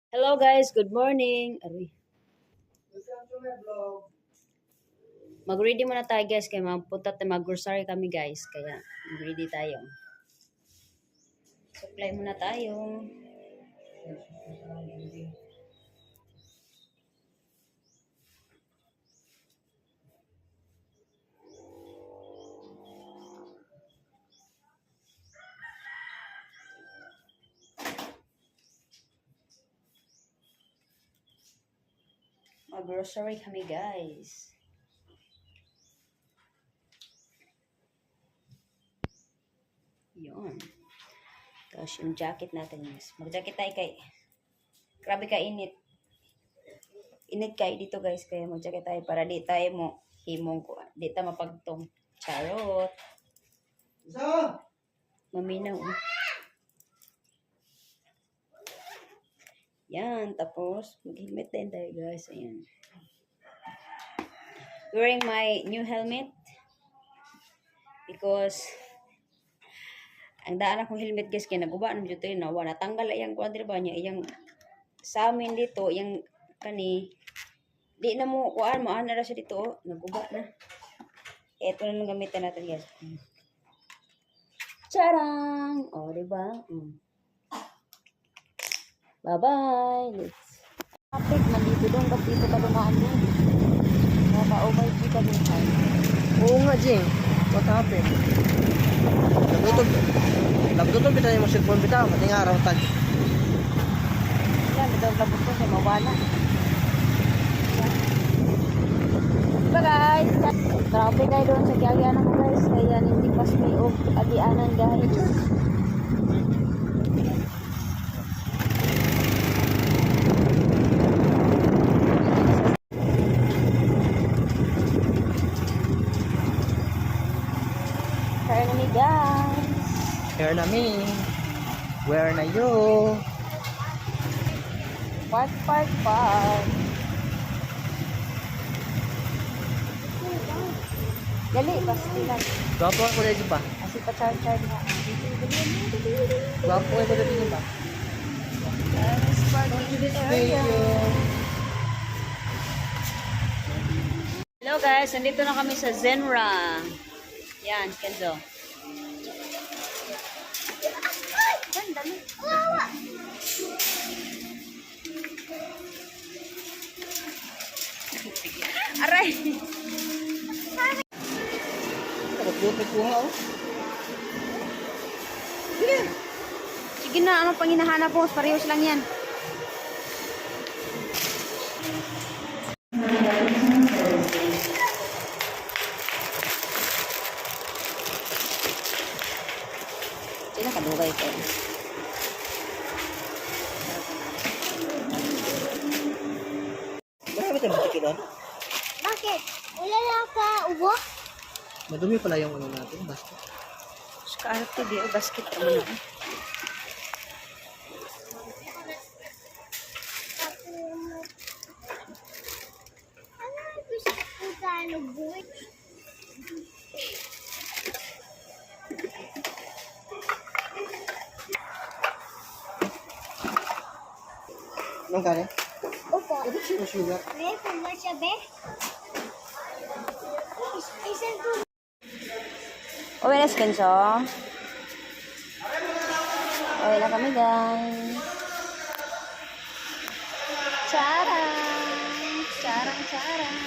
Hello guys, good morning. Aroy. Mag-ready muna tayo guys, kaya magpunta tayo, mag-grocery kami guys. Kaya mag-ready tayo. Supply muna tayo. Mag-grocery kami guys. Yun. Tapos yung jacket natin guys. Mag-jacket tayo kay. Grabe ka init. Init kayo dito guys. Kaya mag-jacket tayo para di tayo mo himong ko. Di tayo mapagtong. Charot. Maminaw. Yan. Tapos mag-helmet din tayo guys. Ayan. Wearing my new helmet. Because ang daan akong helmet guys, kaya naguba naman dito yun, nawa, natanggal ay ang kuwadri ba niya, iyang sa amin dito, yung kani, di na mo, kuhaan mo, na siya dito, oh, naguba na. Ito na lang gamitan natin guys. Charang! O, diba? Bye-bye! Let's traffic, nandito doon, ba't dito ka dumaan doon? Naka-over dito ka doon. Oo nga, Jing. What happened? Nagdutol bita yung cellphone bita. Mating araw tag. Yan, ito labot ko siya, mawala. Diba guys? Traffic kayo doon sa Kiagianan mo guys. Kaya hindi pas may agianan guys. Kaya na ni guys. Here na me. Where na you? Park. Dali, basta lang. Gwapo ako dito pa. Asi pa charge na. Gwapo ako dito pa. Let's park in this area. Hello guys, nandito na kami sa Zenra. Yan, Kenzo. Aray! Nagdutol ko nga oh. Sige na, ano pang hinahanap mo? Parehos lang yan. Sino kadugay ko? Marami tayong butik doon. Bakit? Wala lang ka ubo? Madumi pala yung ano natin. Basta. Skarte di, o basket naman ako. Ano ang gusto ko tayo buhay? Anong kanya? Opo. Ito siya sugar. May pula siya, be? Isang po. Uwi na, Kenzo. Uwi na kami, guys. Charang! Charang!